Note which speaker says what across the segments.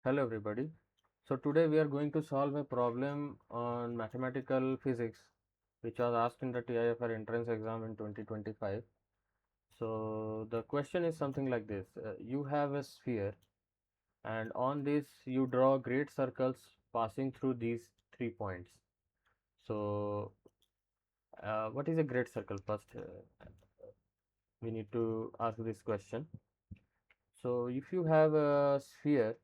Speaker 1: Hello everybody. So today we are going to solve a problem on mathematical physics which was asked in the TIFR entrance exam in 2025. So the question is something like this. You have a sphere and on this you draw great circles passing through these 3 points. So what is a great circle? First we need to ask this question. So if you have a sphere,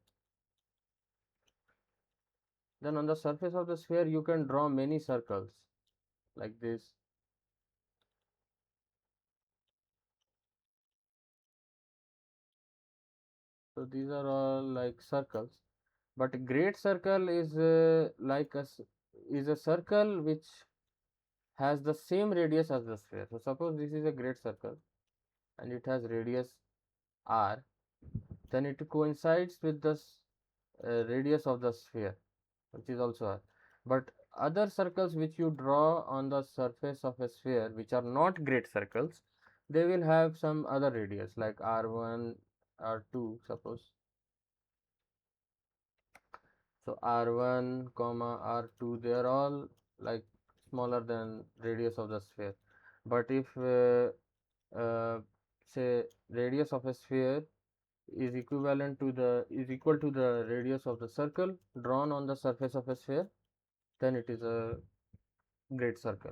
Speaker 1: then on the surface of the sphere you can draw many circles like this. So these are all like circles, but a great circle is is a circle which has the same radius as the sphere. So suppose this is a great circle and it has radius r, then it coincides with the radius of the sphere, which is also r. But other circles which you draw on the surface of a sphere, which are not great circles, they will have some other radius like r1, r2, suppose. So r1 comma r2, they are all like smaller than radius of the sphere. But if say radius of a sphere is equal to the radius of the circle drawn on the surface of a sphere, then it is a great circle.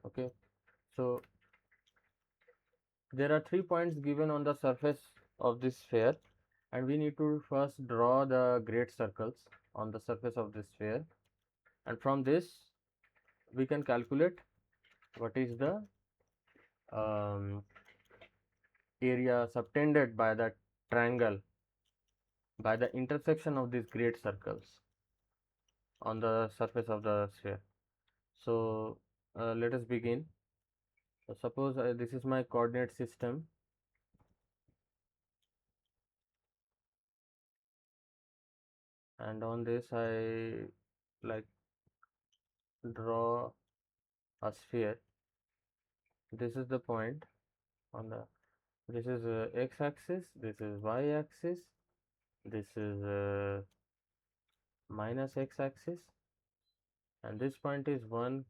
Speaker 1: Okay, so there are 3 points given on the surface of this sphere, and we need to first draw the great circles on the surface of this sphere, and from this we can calculate what is the area subtended by the triangle by the intersection of these great circles on the surface of the sphere. So let us begin. So suppose this is my coordinate system, and on this I like draw a sphere. This is the point on the, this is x axis, this is y axis, this is minus x axis, and this point is 1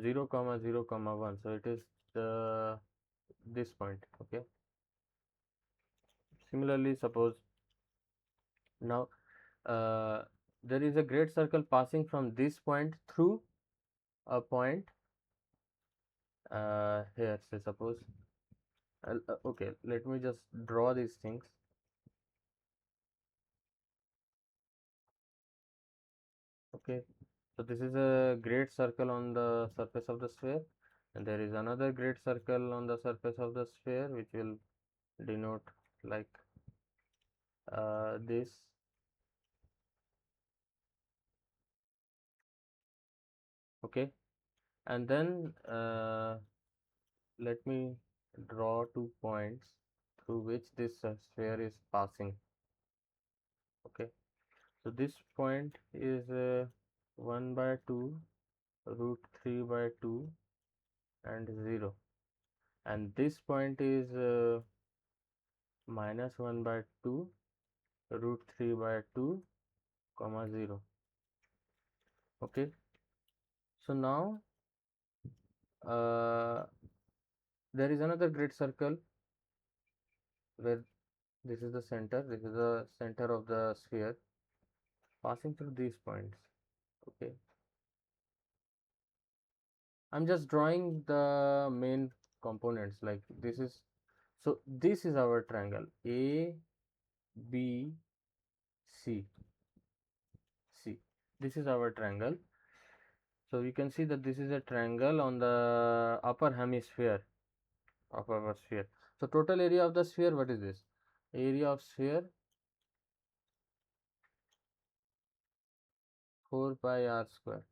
Speaker 1: 0 comma 0 comma 1, so it is the this point. Okay, similarly suppose now there is a great circle passing from this point through a point here, say suppose okay, let me just draw these things. Okay, so this is a great circle on the surface of the sphere, and there is another great circle on the surface of the sphere which will denote like this. Okay, and then let me draw 2 points through which this sphere is passing. Okay, so this point is 1 by 2 root 3 by 2 and 0, and this point is minus 1 by 2 root 3 by 2 comma 0. Okay, so now uh, there is another great circle where this is the center, this is the center of the sphere passing through these points. Okay, I'm just drawing the main components, like this is, so this is our triangle A B C. This is our triangle. So you can see that this is a triangle on the upper hemisphere of our sphere. So total area of the sphere, what is this? Area of sphere 4 pi r square.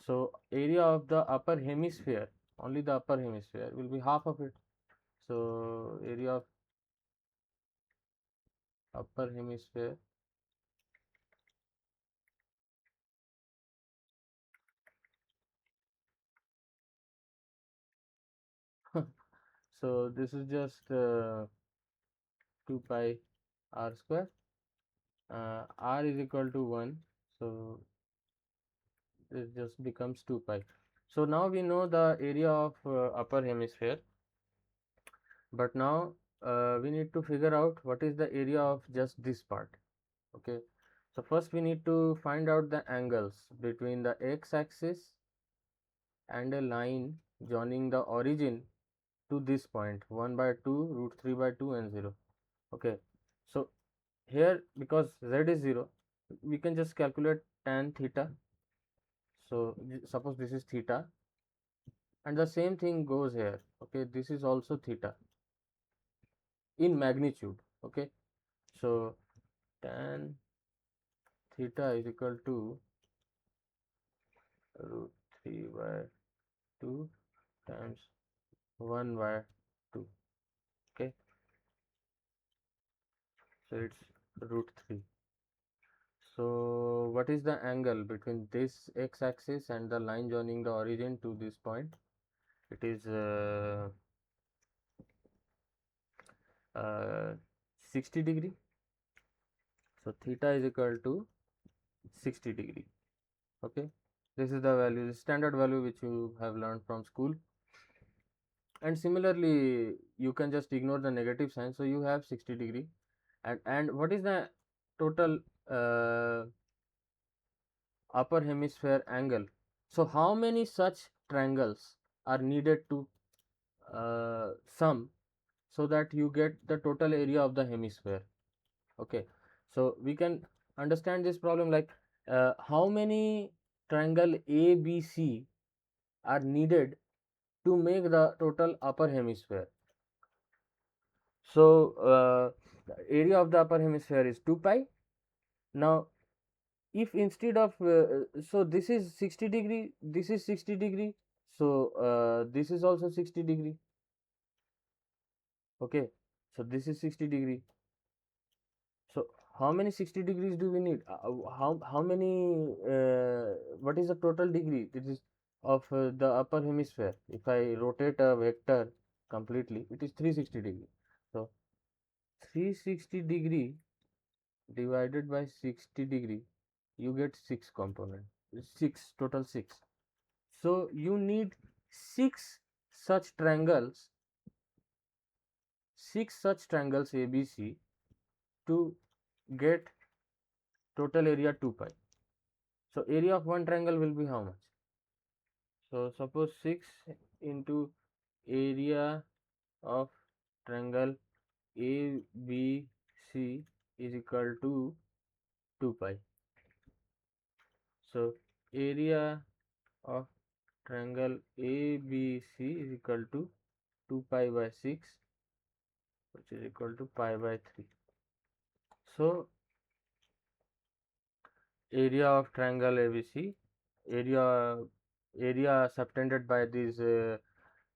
Speaker 1: So area of the upper hemisphere, only the upper hemisphere, will be half of it. So area of upper hemisphere so this is just 2 pi r square, r is equal to 1, so this just becomes 2 pi. So now we know the area of upper hemisphere, but now we need to figure out what is the area of just this part. Okay, so first we need to find out the angles between the x-axis and a line joining the origin to this point, 1 by 2, root 3 by 2 and 0. Okay, so here because z is 0, we can just calculate tan theta. So suppose this is theta, and the same thing goes here. Okay, this is also theta in magnitude. Okay, so tan theta is equal to root 3 by 2 times 1 by 2. Okay, so it's root 3. So what is the angle between this x-axis and the line joining the origin to this point? It is 60 degree. So theta is equal to 60 degree. Okay, this is the value, the standard value which you have learned from school. And similarly, you can just ignore the negative sign, so you have 60 degree. And what is the total upper hemisphere angle? So how many such triangles are needed to sum so that you get the total area of the hemisphere? Okay, so we can understand this problem like how many triangle ABC are needed to make the total upper hemisphere. So the area of the upper hemisphere is 2 pi. Now if instead of so this is 60 degree, this is 60 degree, so this is also 60 degree. Okay, so this is 60 degree. So how many 60 degrees do we need? How many what is the total degree it is of the upper hemisphere? If I rotate a vector completely, it is 360 degree. So 360 degree divided by 60 degree, you get 6 component, 6 total 6. So you need 6 such triangles, 6 such triangles ABC to get total area 2 pi. So area of one triangle will be how much? So suppose 6 into area of triangle ABC is equal to 2 pi. So area of triangle ABC is equal to 2 pi by 6, which is equal to pi by 3. So area of triangle ABC, area subtended by these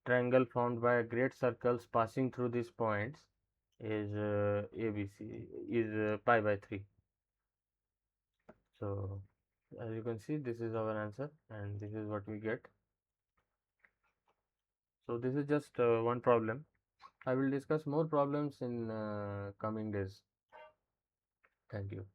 Speaker 1: triangle formed by great circles passing through these points is ABC is pi by 3. So as you can see, this is our answer and this is what we get. So this is just one problem. I will discuss more problems in coming days. Thank you.